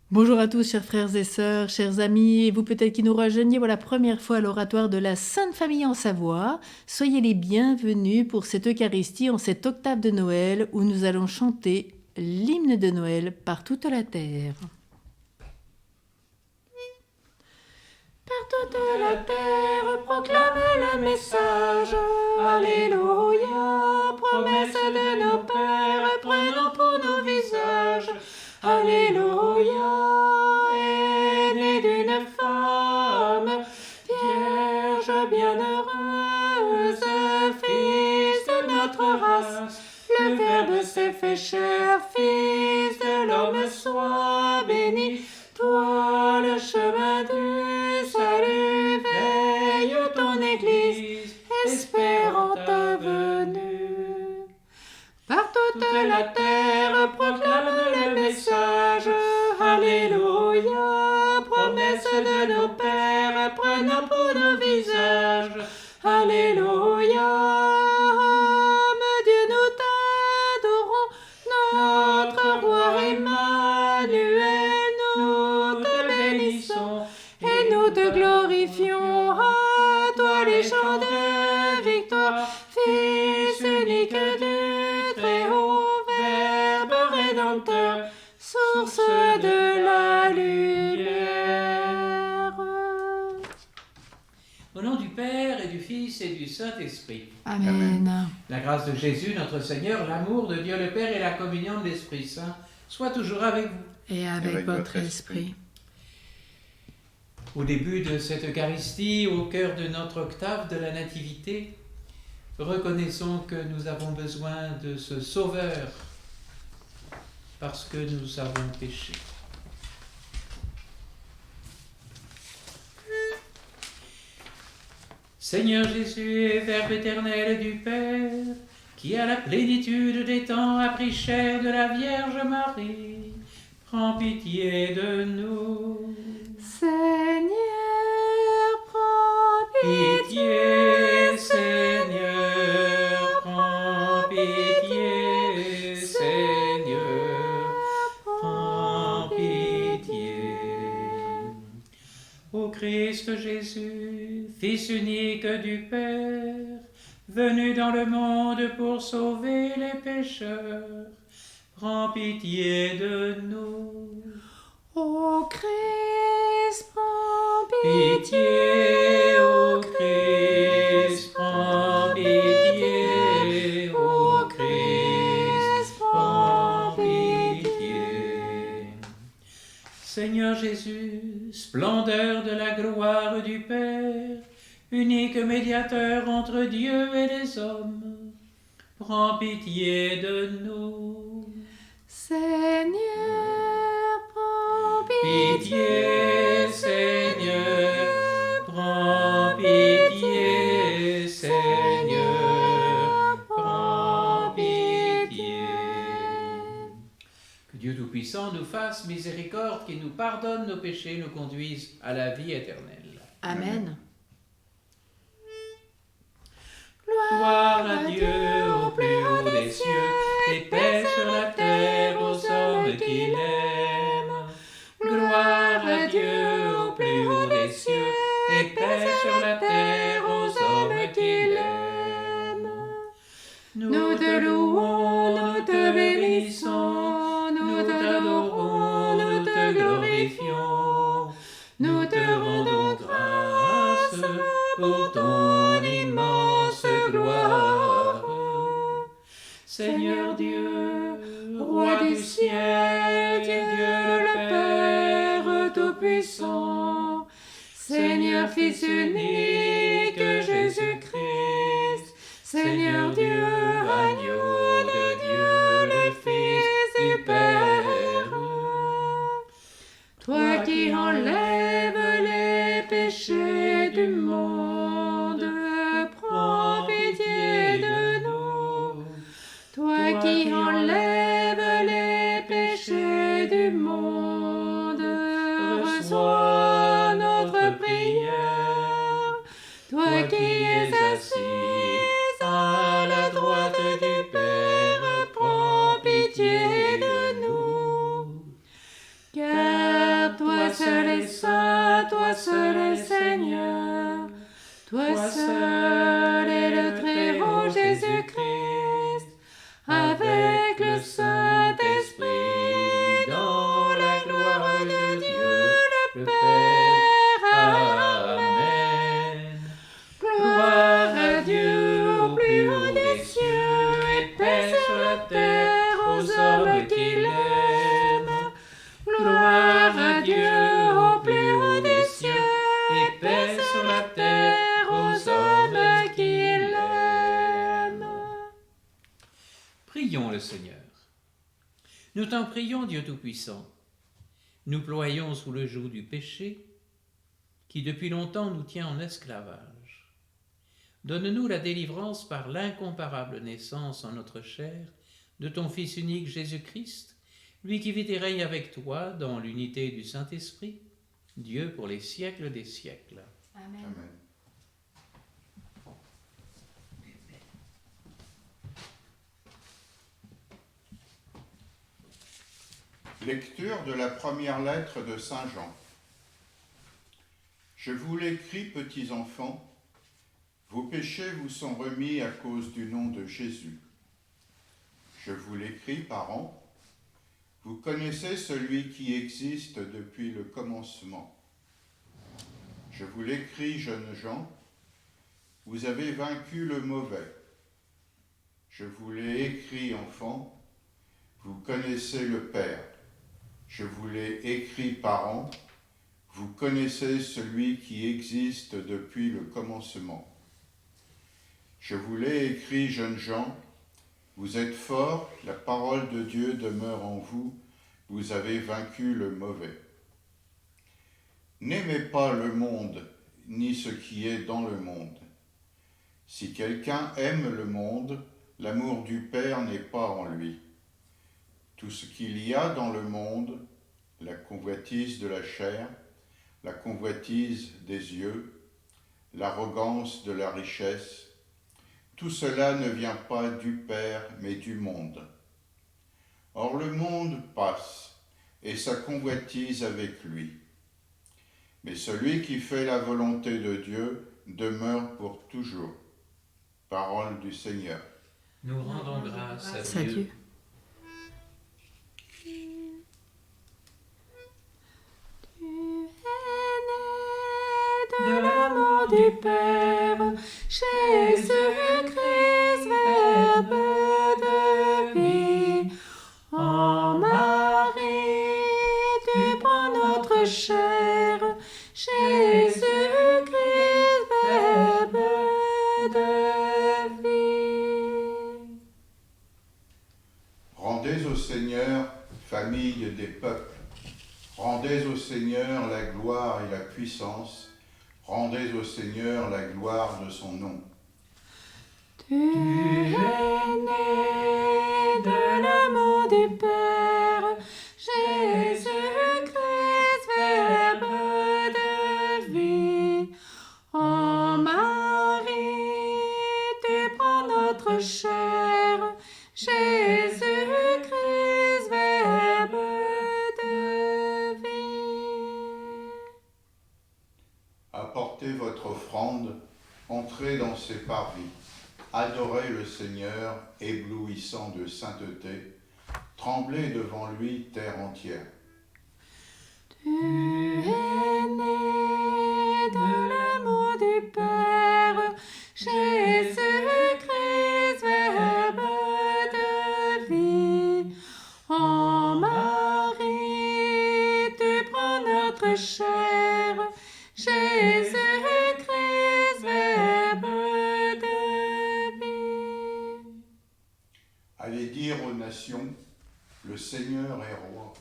Bonjour à tous, chers frères et sœurs, chers amis, et vous peut-être qui nous rejoignez pour la première fois à l'oratoire de la Sainte Famille en Savoie. Soyez les bienvenus pour cette Eucharistie en cette octave de Noël où nous allons chanter l'hymne de Noël par toute la terre. Par toute la terre, proclamez le message. Alléluia, promesse de nos pères, prenons pour nos visages. Alléluia, est né d'une femme, Vierge bienheureuse, Fils de notre race. Le Verbe s'est fait chair, Fils de l'homme, sois béni. Toi, le chemin du salut, veille ton Église, espérant ta venue. Par toute la terre, proclame le message. Alléluia, promesse de nos pères, prenons pour nos visages. Alléluia, Dieu, nous t'adorons, notre roi Emmanuel, nous te bénissons et nous te glorifions. À toi les chants de victoire, Fils unique du Très-Haut, Verbe rédempteur, source de la lumière. Au nom du Père et du Fils et du Saint-Esprit. Amen. La grâce de Jésus, notre Seigneur, l'amour de Dieu le Père et la communion de l'Esprit Saint soient toujours avec vous. Et avec votre esprit. Au début de cette Eucharistie, au cœur de notre octave de la Nativité, reconnaissons que nous avons besoin de ce Sauveur parce que nous avons péché. Seigneur Jésus, Verbe éternel du Père, qui à la plénitude des temps a pris chair de la Vierge Marie, prends pitié de nous. Seigneur, prends Pitié, Seigneur, prends pitié, Seigneur, prends pitié. Ô Christ Jésus, Fils unique du Père, venu dans le monde pour sauver les pécheurs, prends pitié de nous. Ô Christ, prends Pitié, ô Christ, prends pitié, ô Christ, prends pitié. Seigneur Jésus, splendeur de la gloire du Père, unique médiateur entre Dieu et les hommes, prends pitié de nous. Seigneur, prends Pitié, Seigneur, prends pitié, Seigneur, prends pitié. Que Dieu Tout-Puissant nous fasse miséricorde, qu'il nous pardonne nos péchés, nous conduise à la vie éternelle. Amen. Gloire à Dieu au plus haut des cieux, et paix sur la terre aux hommes qu'il aime. Gloire à Dieu au plus haut des cieux, et paix sur la terre aux hommes qu'il aime. Nous te louons, nous te bénissons, nous t'adorons, nous te glorifions. Nous te rendons grâce pour ton immense gloire. Seigneur Dieu, Roi du ciel, Dieu le Père Tout-Puissant, Seigneur Fils unique, Jésus-Christ, Seigneur Dieu, agneau de Dieu, le Fils du Père, toi qui enlèves les péchés du monde, prends pitié de nous. Toi qui enlèves les péchés du monde, reçois notre prière. Toi qui es assis à la droite du Père, prends pitié de nous. Car seul est le Très-Haut Jésus-Christ, avec le Saint-Esprit, dans la gloire de Dieu le Père. Amen. Gloire à Dieu au plus haut des cieux, et paix sur la terre aux hommes qu'il aime. Gloire à Dieu au plus haut des cieux, et paix sur la terre aux hommes qu'il aime. Prions le Seigneur. Nous t'en prions, Dieu Tout-Puissant. Nous ployons sous le joug du péché, qui depuis longtemps nous tient en esclavage. Donne-nous la délivrance par l'incomparable naissance en notre chair de ton Fils unique Jésus-Christ, lui qui vit et règne avec toi dans l'unité du Saint-Esprit, Dieu pour les siècles des siècles. Amen. Amen. Lecture de la première lettre de Saint Jean. Je vous l'écris, petits enfants, vos péchés vous sont remis à cause du nom de Jésus. Je vous l'écris, parents, vous connaissez celui qui existe depuis le commencement. Je vous l'écris, jeunes gens, vous avez vaincu le mauvais. Je vous l'ai écrit, enfants, vous connaissez le Père. Je vous l'ai écrit, parents, vous connaissez celui qui existe depuis le commencement. Je vous l'ai écrit, jeunes gens, vous êtes forts, la parole de Dieu demeure en vous, vous avez vaincu le mauvais. N'aimez pas le monde, ni ce qui est dans le monde. Si quelqu'un aime le monde, l'amour du Père n'est pas en lui. Tout ce qu'il y a dans le monde, la convoitise de la chair, la convoitise des yeux, l'arrogance de la richesse, tout cela ne vient pas du Père, mais du monde. Or le monde passe, et sa convoitise avec lui. Mais celui qui fait la volonté de Dieu demeure pour toujours. Parole du Seigneur. Nous rendons grâce à À Dieu. Dieu. De l'amour du Père, Jésus-Christ, Verbe de vie. En Marie, tu prends notre chair, Jésus-Christ, Verbe de vie. Rendez au Seigneur, famille des peuples. Rendez au Seigneur la gloire et la puissance. Rendez au Seigneur la gloire de son nom. Tu es né de l'amour du Père, Jésus-Christ, Verbe de vie. En Marie, tu prends notre chair, Jésus-Christ, Verbe de vie. Apportez votre offrande, entrez dans ses parvis. Adorez le Seigneur, éblouissant de sainteté. Tremblez devant lui, terre entière. Tu es né de l'amour du Père, Jésus-Christ, Verbe de vie. En Marie, tu prends notre chair, Jésus-Christ, Verbe de vie. Allez dire aux nations, le Seigneur est roi.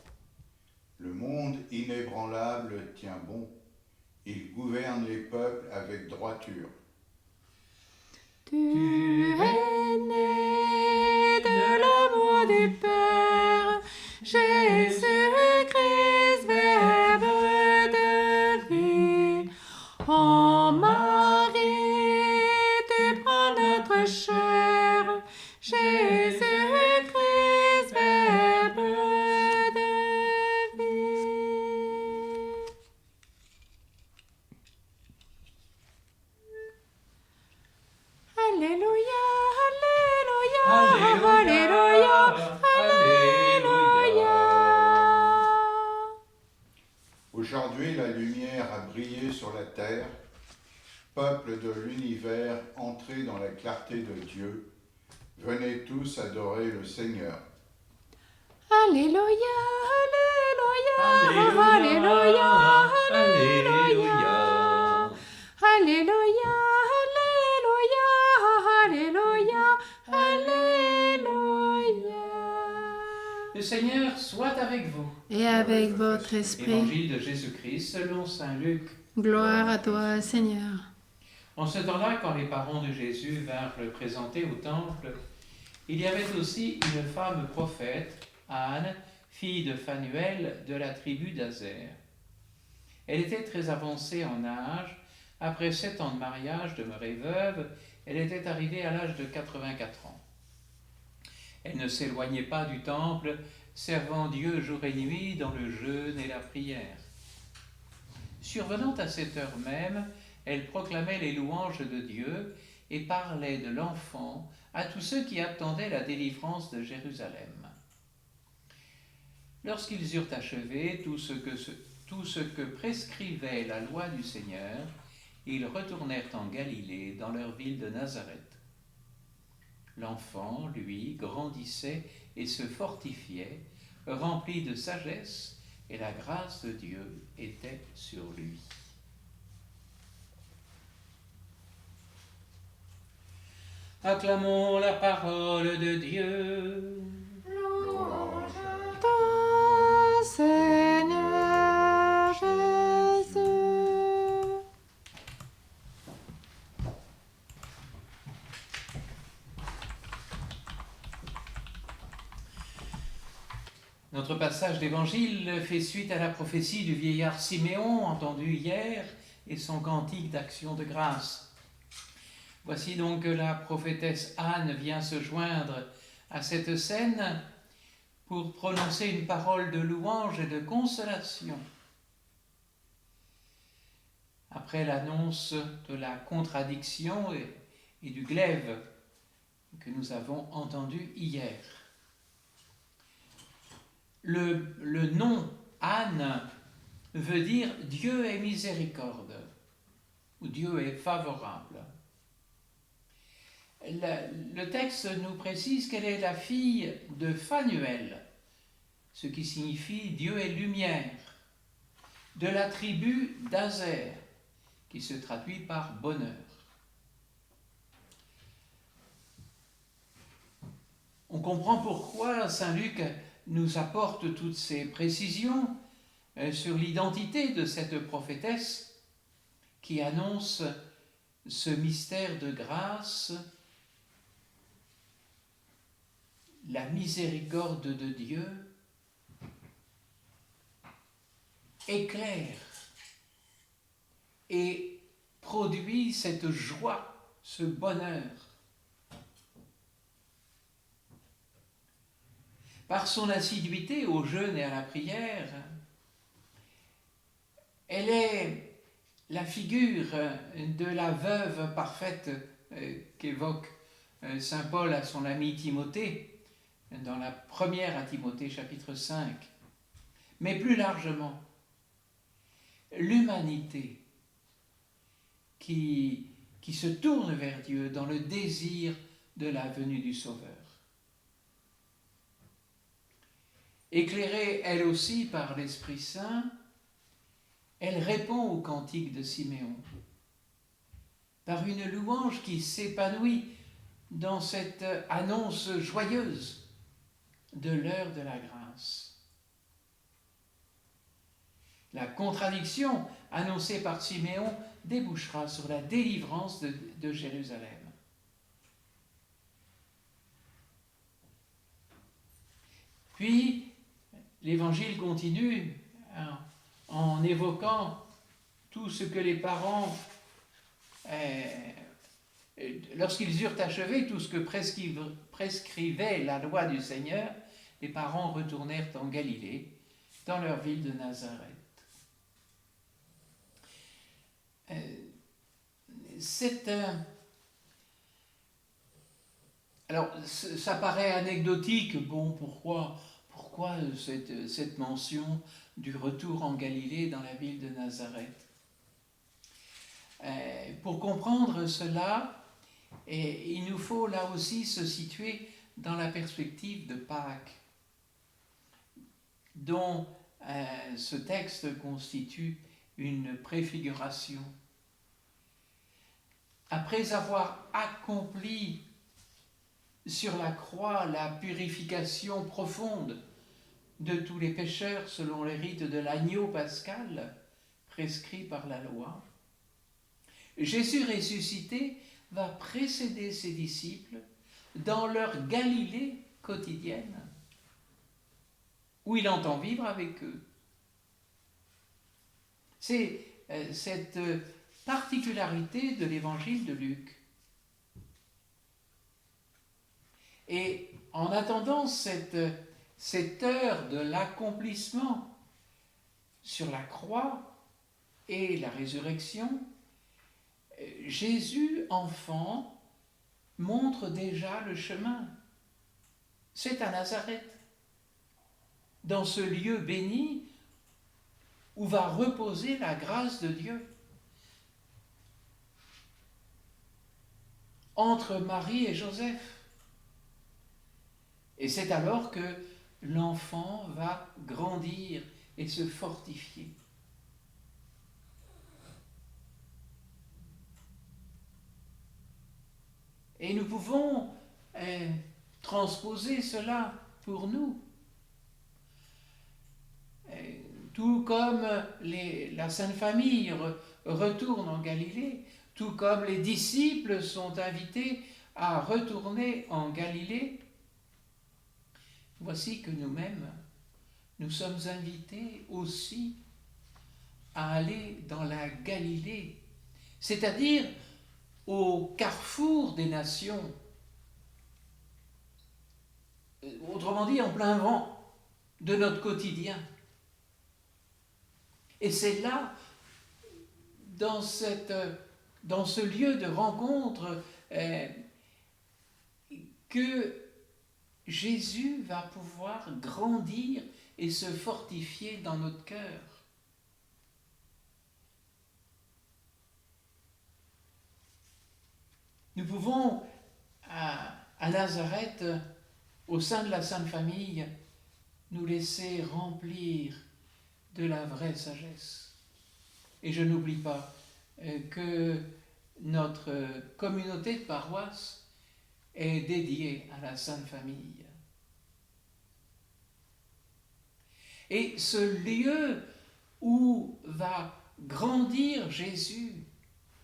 Le monde inébranlable tient bon. Il gouverne les peuples avec droiture. Tu es né de l'amour du Père, Jésus-Christ, Verbe de vie. En Marie, tu prends notre chair, Jésus-Christ, Verbe de vie. Aujourd'hui, la lumière a brillé sur la terre. Peuple de l'univers, entrez dans la clarté de Dieu. Venez tous adorer le Seigneur. Alléluia, Alléluia, Alléluia, Alléluia, Alléluia. Alléluia, Alléluia, Alléluia. Le Seigneur soit avec vous. Et avec votre esprit, Évangile de Jésus-Christ selon saint Luc. gloire à toi, Seigneur. En ce temps-là, quand les parents de Jésus vinrent le présenter au temple, il y avait aussi une femme prophète, Anne, fille de Phanuel de la tribu d'Azer. Elle était très avancée en âge. Après 7 ans de mariage, demeurée veuve, elle était arrivée à l'âge de 84 ans. Elle ne s'éloignait pas du temple, servant Dieu jour et nuit dans le jeûne et la prière. Survenant à cette heure même, elle proclamait les louanges de Dieu et parlait de l'enfant à tous ceux qui attendaient la délivrance de Jérusalem. Lorsqu'ils eurent achevé tout ce que prescrivait la loi du Seigneur, ils retournèrent en Galilée, dans leur ville de Nazareth. L'enfant, lui, grandissait et se fortifiait, rempli de sagesse, et la grâce de Dieu était sur lui. Acclamons la parole de Dieu. Louange à toi, Seigneur Jésus. Notre passage d'évangile fait suite à la prophétie du vieillard Siméon entendue hier et son cantique d'action de grâce. Voici donc que la prophétesse Anne vient se joindre à cette scène pour prononcer une parole de louange et de consolation. Après l'annonce de la contradiction et du glaive que nous avons entendu hier. Le nom Anne veut dire Dieu est miséricorde ou Dieu est favorable. Le texte nous précise qu'elle est la fille de Phanuel, ce qui signifie Dieu est lumière, de la tribu d'Azer, qui se traduit par bonheur. On comprend pourquoi saint Luc nous apporte toutes ces précisions sur l'identité de cette prophétesse qui annonce ce mystère de grâce, la miséricorde de Dieu éclaire et produit cette joie, ce bonheur. Par son assiduité au jeûne et à la prière, elle est la figure de la veuve parfaite qu'évoque saint Paul à son ami Timothée, dans la première à Timothée chapitre 5. Mais plus largement, l'humanité qui se tourne vers Dieu dans le désir de la venue du Sauveur. Éclairée elle aussi par l'Esprit Saint, elle répond au cantique de Siméon par une louange qui s'épanouit dans cette annonce joyeuse de l'heure de la grâce. La contradiction annoncée par Siméon débouchera sur la délivrance de Jérusalem. Puis, l'Évangile continue en évoquant tout ce que les parents, lorsqu'ils eurent achevé tout ce que prescrivait la loi du Seigneur, les parents retournèrent en Galilée, dans leur ville de Nazareth. Alors, ça paraît anecdotique. Bon, pourquoi pourquoi cette mention du retour en Galilée dans la ville de Nazareth? Pour comprendre cela, il nous faut là aussi se situer dans la perspective de Pâques, dont ce texte constitue une préfiguration. Après avoir accompli sur la croix la purification profonde de tous les pécheurs selon les rites de l'agneau pascal prescrit par la loi, Jésus ressuscité va précéder ses disciples dans leur Galilée quotidienne, où il entend vivre avec eux. C'est cette particularité de l'évangile de Luc. Et en attendant cette heure de l'accomplissement sur la croix et la résurrection, Jésus, enfant, montre déjà le chemin. C'est à Nazareth, dans ce lieu béni où va reposer la grâce de Dieu. Entre Marie et Joseph. Et c'est alors que l'enfant va grandir et se fortifier. Et nous pouvons transposer cela pour nous. Tout comme la Sainte Famille retourne en Galilée, tout comme les disciples sont invités à retourner en Galilée, voici que nous-mêmes, nous sommes invités aussi à aller dans la Galilée, c'est-à-dire au carrefour des nations, autrement dit en plein vent de notre quotidien. Et c'est là, dans ce lieu de rencontre, que Jésus va pouvoir grandir et se fortifier dans notre cœur. Nous pouvons, à Nazareth, au sein de la Sainte Famille, nous laisser remplir de la vraie sagesse. Et je n'oublie pas que notre communauté de paroisse est dédiée à la Sainte Famille. Et ce lieu où va grandir Jésus,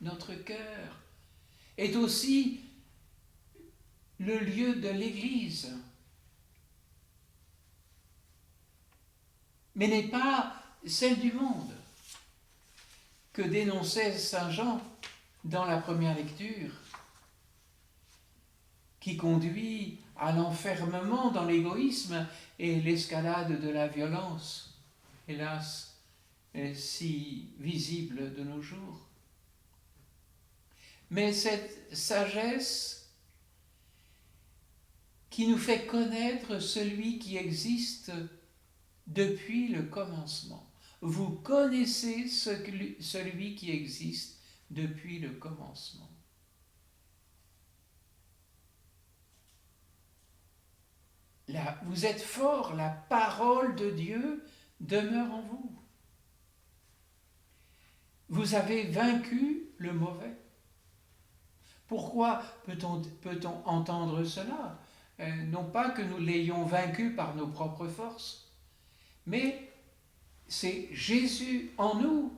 notre cœur, est aussi le lieu de l'Église, mais n'est pas celle du monde que dénonçait Saint Jean dans la première lecture, qui conduit à l'enfermement dans l'égoïsme et l'escalade de la violence, hélas, si visible de nos jours. Mais cette sagesse qui nous fait connaître celui qui existe depuis le commencement. Vous connaissez celui qui existe depuis le commencement. Là, vous êtes forts, la parole de Dieu demeure en vous. Vous avez vaincu le mauvais. Pourquoi peut-on entendre cela? Non pas que nous l'ayons vaincu par nos propres forces, mais c'est Jésus en nous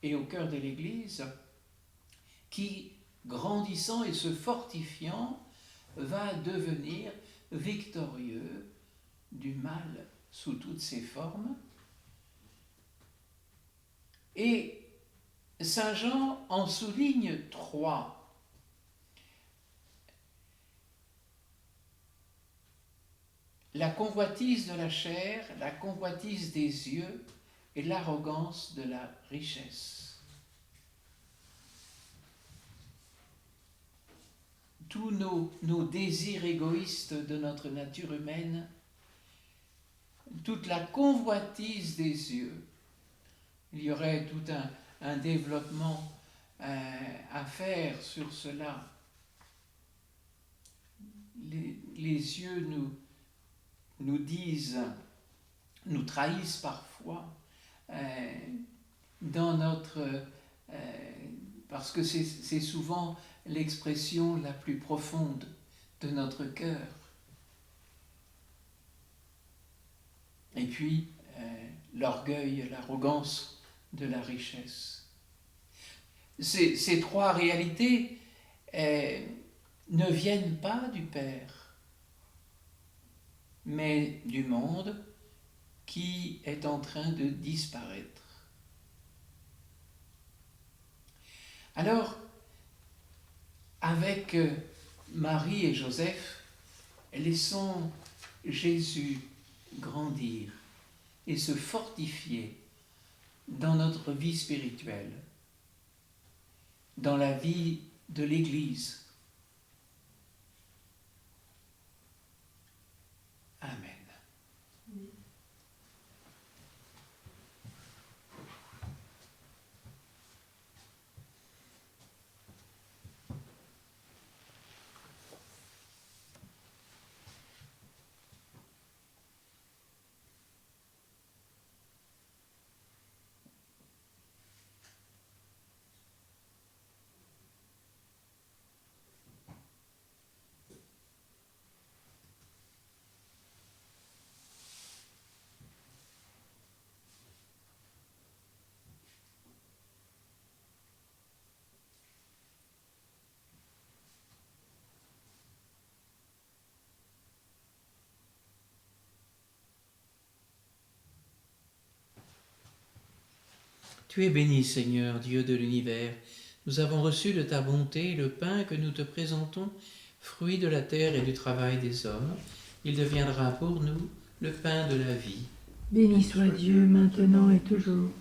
et au cœur de l'Église qui, grandissant et se fortifiant, va devenir victorieux du mal sous toutes ses formes. Et Saint Jean en souligne 3. La convoitise de la chair, la convoitise des yeux et l'arrogance de la richesse. Tous nos désirs égoïstes de notre nature humaine toute la convoitise des yeux. Il y aurait tout un développement à faire sur cela. Les yeux nous disent, nous trahissent parfois dans notre... parce que c'est souvent l'expression la plus profonde de notre cœur. Et puis, l'orgueil, l'arrogance de la richesse. Ces trois réalités ne viennent pas du Père, mais du monde qui est en train de disparaître. Alors, avec Marie et Joseph, laissons Jésus grandir et se fortifier dans notre vie spirituelle, dans la vie de l'Église. Amen. Tu es béni, Seigneur, Dieu de l'univers. Nous avons reçu de ta bonté le pain que nous te présentons, fruit de la terre et du travail des hommes. Il deviendra pour nous le pain de la vie. Béni soit Dieu, maintenant et toujours.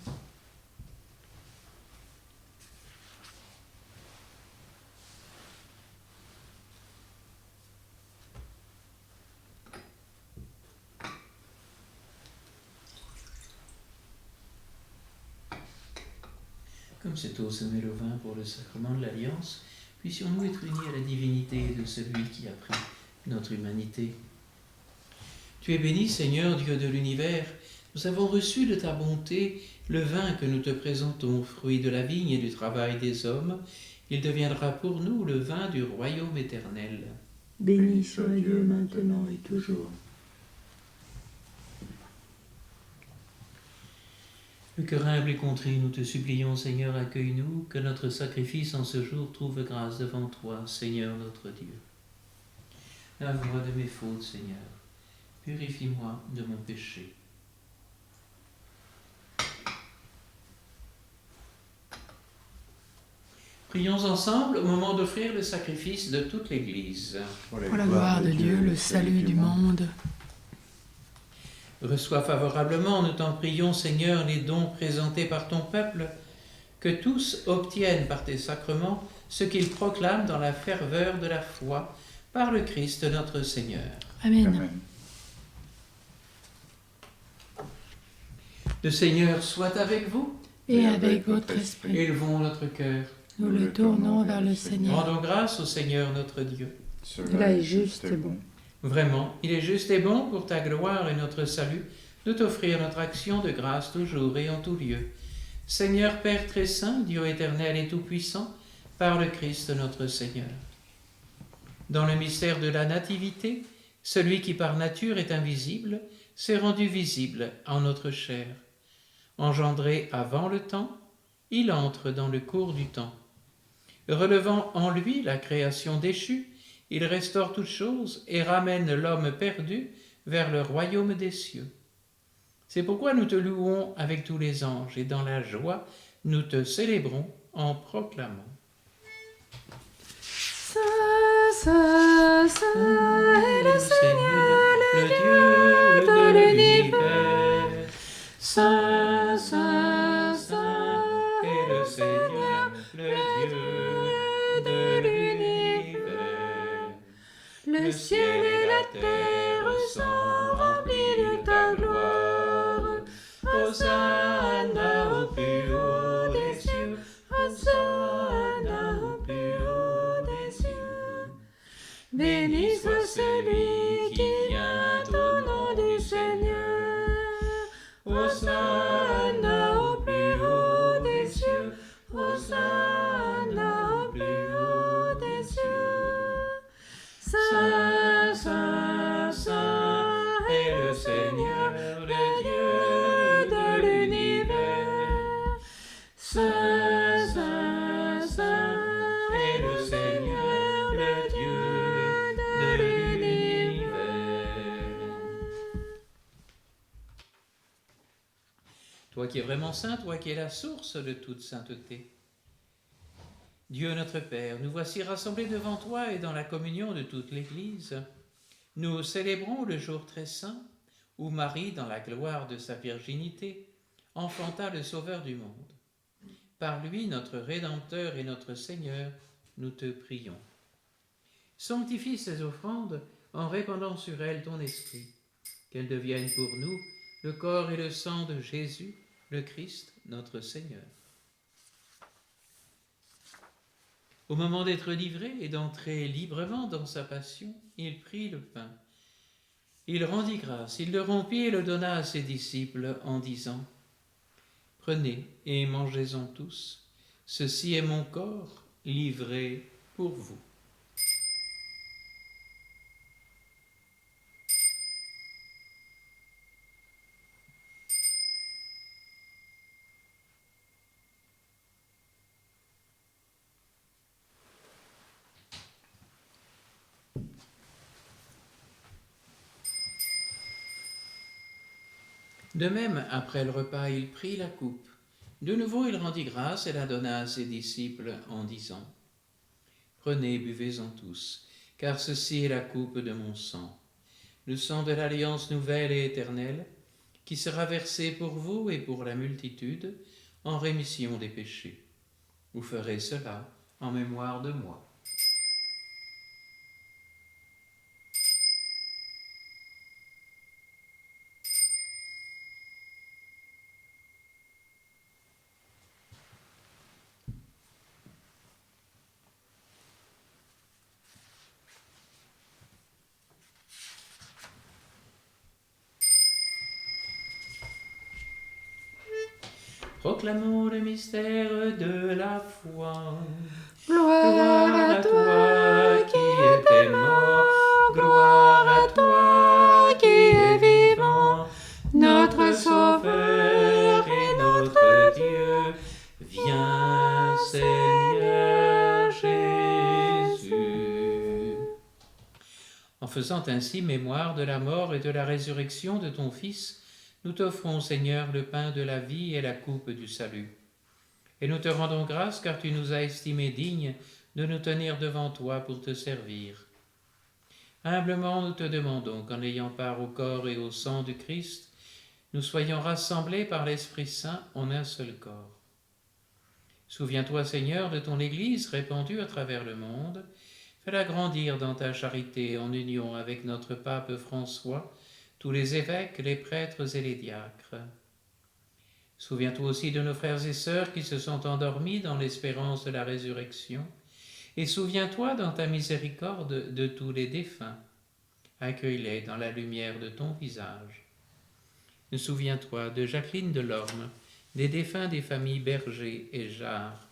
Comme cette eau se mêle au vin pour le sacrement de l'Alliance, puissions-nous être unis à la divinité de celui qui a pris notre humanité. Tu es béni, Seigneur, Dieu de l'univers. Nous avons reçu de ta bonté le vin que nous te présentons, fruit de la vigne et du travail des hommes. Il deviendra pour nous le vin du royaume éternel. Béni soit Dieu, maintenant et toujours. Le cœur humble et contrit, nous te supplions, Seigneur, accueille-nous, que notre sacrifice en ce jour trouve grâce devant toi, Seigneur notre Dieu. Lave-moi de mes fautes, Seigneur, purifie-moi de mon péché. Prions ensemble au moment d'offrir le sacrifice de toute l'Église. Pour la gloire de Dieu, le salut du monde. Reçois favorablement, nous t'en prions, Seigneur, les dons présentés par ton peuple, que tous obtiennent par tes sacrements ce qu'ils proclament dans la ferveur de la foi, par le Christ notre Seigneur. Amen. Amen. Le Seigneur soit avec vous. Et avec votre esprit, Élevons notre cœur. nous le tournons vers le Seigneur. Rendons grâce au Seigneur notre Dieu. Cela est juste et bon. Vraiment, il est juste et bon pour ta gloire et notre salut de t'offrir notre action de grâce toujours et en tout lieu. Seigneur Père très saint, Dieu éternel et tout-puissant, par le Christ notre Seigneur. Dans le mystère de la nativité, celui qui par nature est invisible s'est rendu visible en notre chair. Engendré avant le temps, il entre dans le cours du temps. Relevant en lui la création déchue, il restaure toutes choses et ramène l'homme perdu vers le royaume des cieux. C'est pourquoi nous te louons avec tous les anges et dans la joie, nous te célébrons en proclamant. Saint, Saint, Saint est le Seigneur, le Dieu de l'univers. Saint, Saint, Saint est le Seigneur, le Dieu de l'univers. Le ciel et la terre sont remplis de ta gloire. Hosanna au plus haut des cieux, Hosanna au plus haut des cieux. Saint, Saint, Saint est le Seigneur, le Dieu de l'univers. Saint, Saint, Saint est le Seigneur, le Dieu de l'univers. Toi qui es vraiment saint, toi qui es la source de toute sainteté. Dieu notre Père, nous voici rassemblés devant toi et dans la communion de toute l'Église. Nous célébrons le jour très saint où Marie, dans la gloire de sa virginité, enfanta le Sauveur du monde. Par lui, notre Rédempteur et notre Seigneur, nous te prions. Sanctifie ces offrandes en répandant sur elles ton esprit, qu'elles deviennent pour nous le corps et le sang de Jésus, le Christ, notre Seigneur. Au moment d'être livré et d'entrer librement dans sa passion, il prit le pain. Il rendit grâce, il le rompit et le donna à ses disciples en disant : « Prenez et mangez-en tous, ceci est mon corps livré pour vous. » De même, après le repas, il prit la coupe. De nouveau, il rendit grâce et la donna à ses disciples en disant : « Prenez, buvez-en tous, car ceci est la coupe de mon sang, le sang de l'alliance nouvelle et éternelle, qui sera versé pour vous et pour la multitude en rémission des péchés. Vous ferez cela en mémoire de moi. » Proclamons le mystère de la foi. Gloire à toi qui étais mort, gloire à toi qui es vivant, notre Sauveur et notre Dieu. Viens, Seigneur Jésus. En faisant ainsi mémoire de la mort et de la résurrection de ton Fils, nous t'offrons, Seigneur, le pain de la vie et la coupe du salut. Et nous te rendons grâce car tu nous as estimés dignes de nous tenir devant toi pour te servir. Humblement, nous te demandons qu'en ayant part au corps et au sang du Christ, nous soyons rassemblés par l'Esprit Saint en un seul corps. Souviens-toi, Seigneur, de ton Église répandue à travers le monde. Fais-la grandir dans ta charité en union avec notre pape François, tous les évêques, les prêtres et les diacres. Souviens-toi aussi de nos frères et sœurs qui se sont endormis dans l'espérance de la résurrection, et souviens-toi dans ta miséricorde de tous les défunts. Accueille-les dans la lumière de ton visage. Souviens-toi de Jacqueline Delorme, des défunts des familles Berger et Jarre,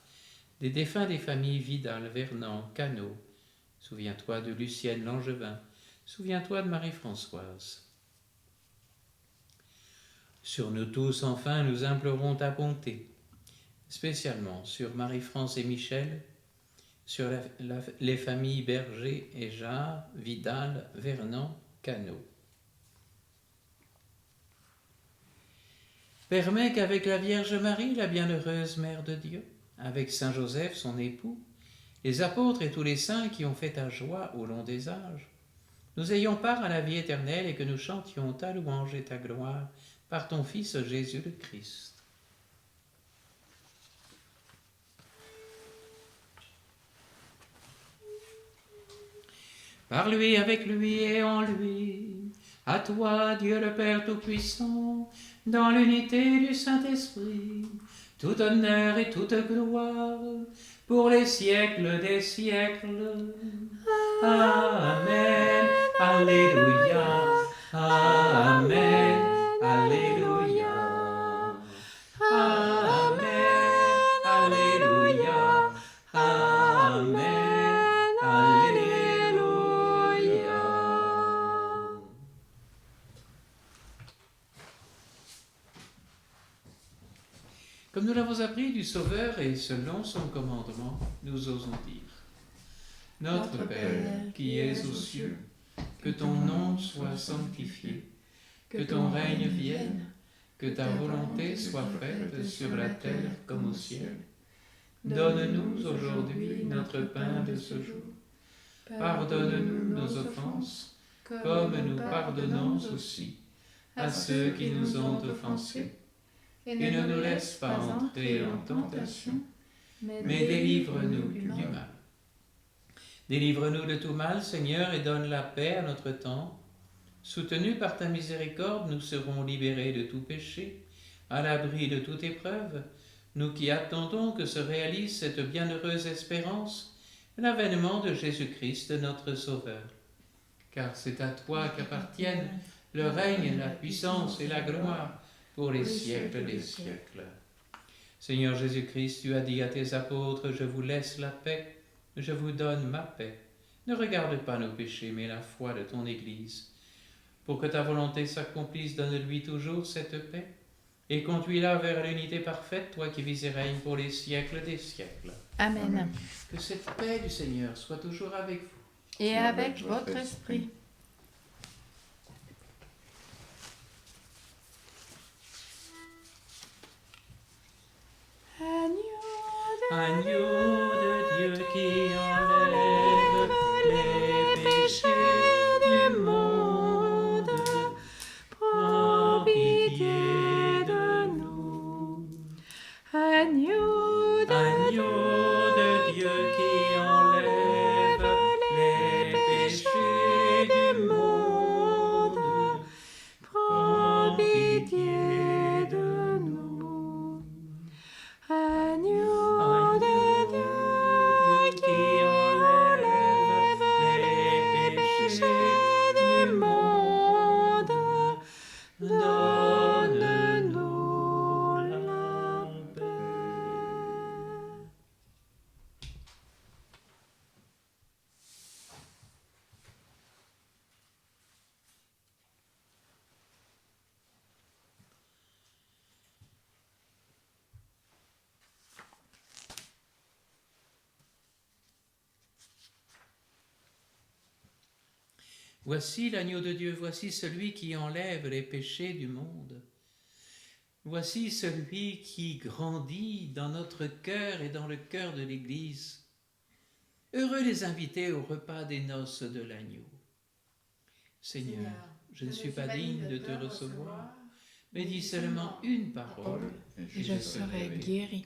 des défunts des familles Vidal, Vernant, Cano. Souviens-toi de Lucienne Langevin. Souviens-toi de Marie-Françoise. Sur nous tous, enfin, nous implorons ta bonté, spécialement sur Marie-France et Michel, sur les familles Berger et Jarre, Vidal, Vernant, Cano. Permets qu'avec la Vierge Marie, la bienheureuse Mère de Dieu, avec Saint Joseph, son époux, les apôtres et tous les saints qui ont fait ta joie au long des âges, nous ayons part à la vie éternelle et que nous chantions ta louange et ta gloire par ton Fils Jésus le Christ. Par lui, avec lui et en lui, à toi, Dieu le Père Tout-Puissant, dans l'unité du Saint-Esprit, tout honneur et toute gloire, pour les siècles des siècles. Amen. Alléluia. Amen. Alléluia. Comme nous l'avons appris du Sauveur et selon son commandement, nous osons dire: Notre Père, qui es aux cieux, que ton nom soit sanctifié, que ton règne vienne, que ta volonté soit faite sur la terre comme au ciel. Donne-nous aujourd'hui notre pain de ce jour. Pardonne-nous nos offenses, comme nous pardonnons aussi à ceux qui nous ont offensés. Et ne nous laisse pas entrer en tentation, mais délivre-nous du mal. Délivre-nous de tout mal, Seigneur, et donne la paix à notre temps. Soutenus par ta miséricorde, nous serons libérés de tout péché, à l'abri de toute épreuve, nous qui attendons que se réalise cette bienheureuse espérance, l'avènement de Jésus-Christ, notre Sauveur. Car c'est à toi qu'appartiennent le règne, la puissance et la gloire pour les siècles des siècles. Seigneur Jésus-Christ, tu as dit à tes apôtres: je vous laisse la paix, je vous donne ma paix. Ne regarde pas nos péchés, mais la foi de ton Église. Pour que ta volonté s'accomplisse, donne-lui toujours cette paix, et conduis-la vers l'unité parfaite, toi qui vis et règnes pour les siècles des siècles. Amen. Que cette paix du Seigneur soit toujours avec vous. Et avec votre esprit. Agneau de Dieu qui enlève les péchés du monde, prends pitié de nous. Agneau Agneau de Dieu qui enlève les péchés du monde, prends pitié de nous. Agneau de Dieu qui enlève les péchés du monde, donne-nous la paix. Voici l'agneau de Dieu, voici celui qui enlève les péchés du monde. Voici celui qui grandit dans notre cœur et dans le cœur de l'Église. Heureux les invités au repas des noces de l'agneau. Seigneur, je ne suis pas digne de te recevoir, mais dis seulement une parole, Et je serai guéri.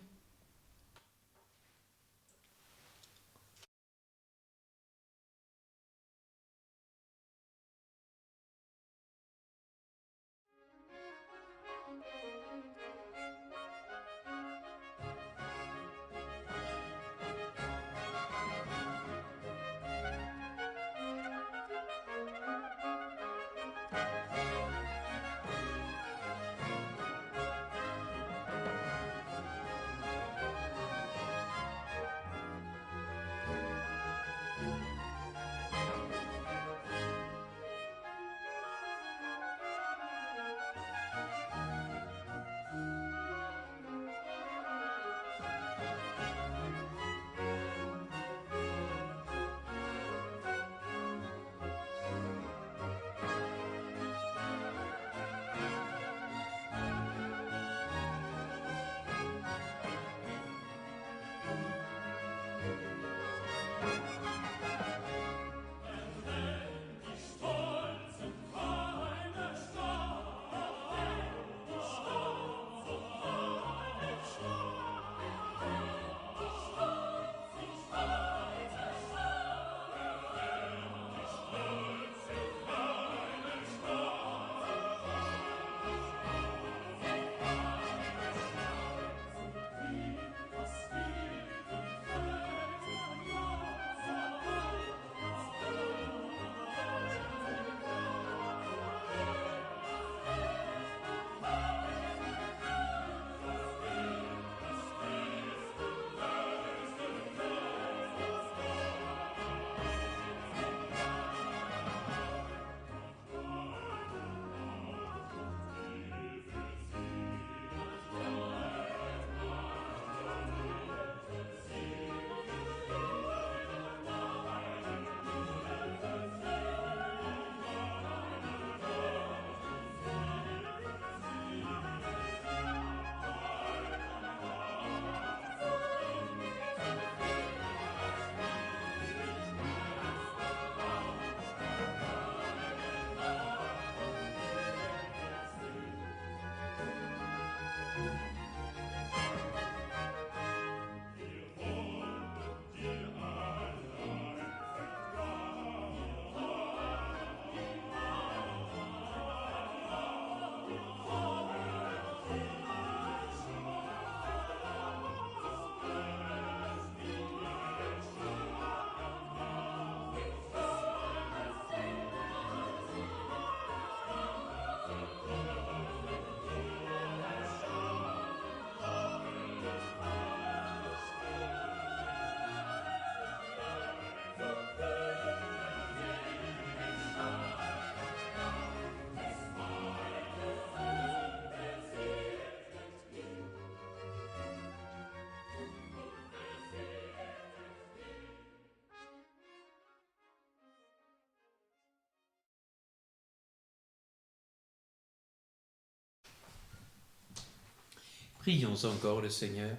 Prions encore le Seigneur.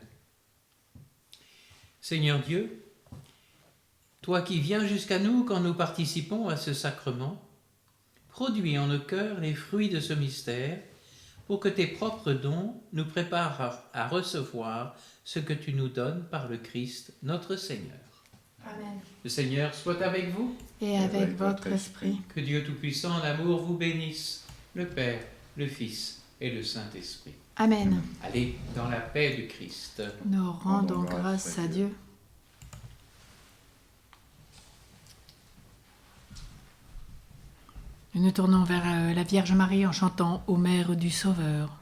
Seigneur Dieu, toi qui viens jusqu'à nous quand nous participons à ce sacrement, produis en nos cœurs les fruits de ce mystère pour que tes propres dons nous préparent à recevoir ce que tu nous donnes par le Christ, notre Seigneur. Amen. Le Seigneur soit avec vous. Et avec votre esprit. Que Dieu Tout-Puissant, l'amour vous bénisse, le Père, le Fils et le Saint-Esprit. Amen. Allez dans la paix du Christ. Nous rendons grâce à Dieu. Nous nous tournons vers la Vierge Marie en chantant Ô Mère du Sauveur.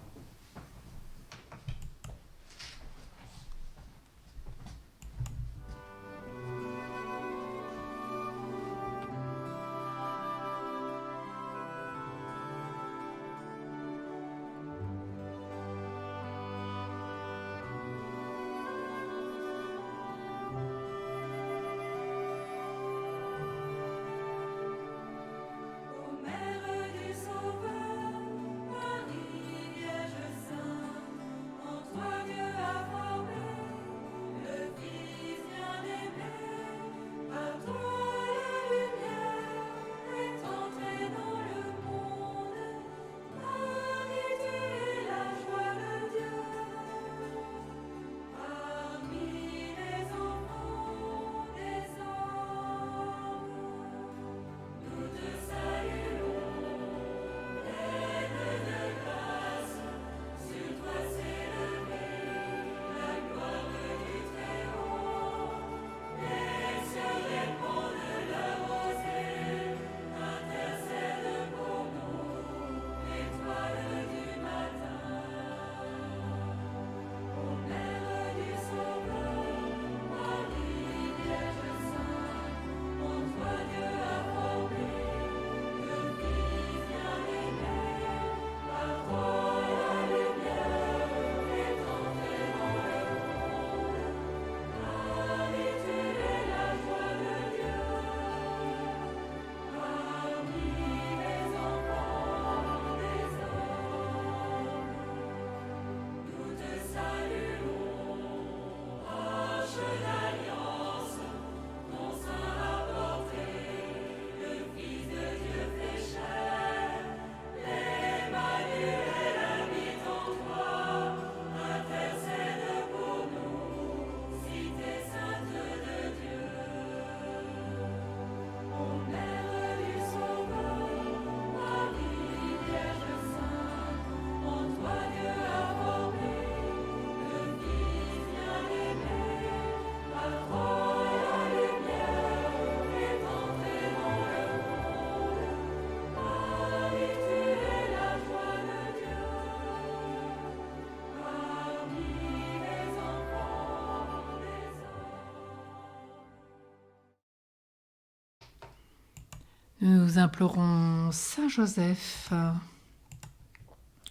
Nous implorons Saint Joseph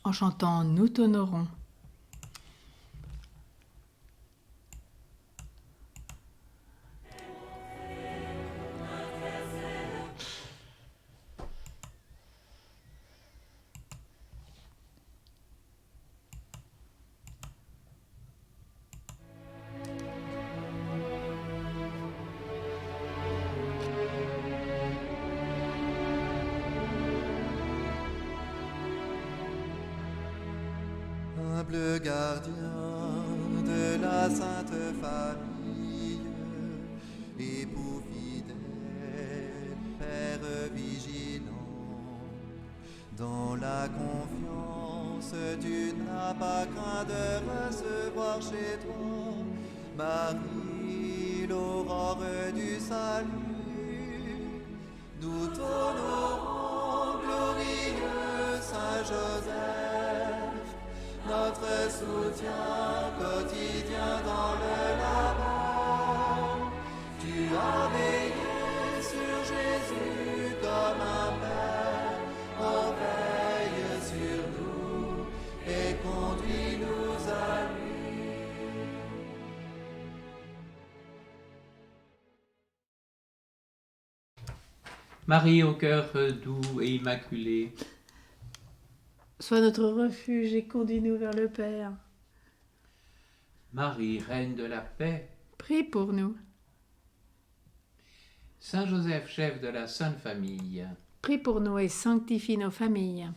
en chantant Nous t'honorons. Humble gardien de la Sainte Famille, époux fidèle, Père vigilant, dans la confiance tu n'as pas craint de recevoir chez toi Marie, l'aurore du salut. Nous t'honorons, glorieux Saint Joseph, notre soutien quotidien dans le labeur. Tu as veillé sur Jésus comme un père, oh veille sur nous et conduis-nous à lui. Marie au cœur doux et immaculé, Sois notre refuge et conduis-nous vers le Père. Marie, Reine de la paix. Prie pour nous. Saint Joseph, chef de la Sainte Famille. Prie pour nous et sanctifie nos familles.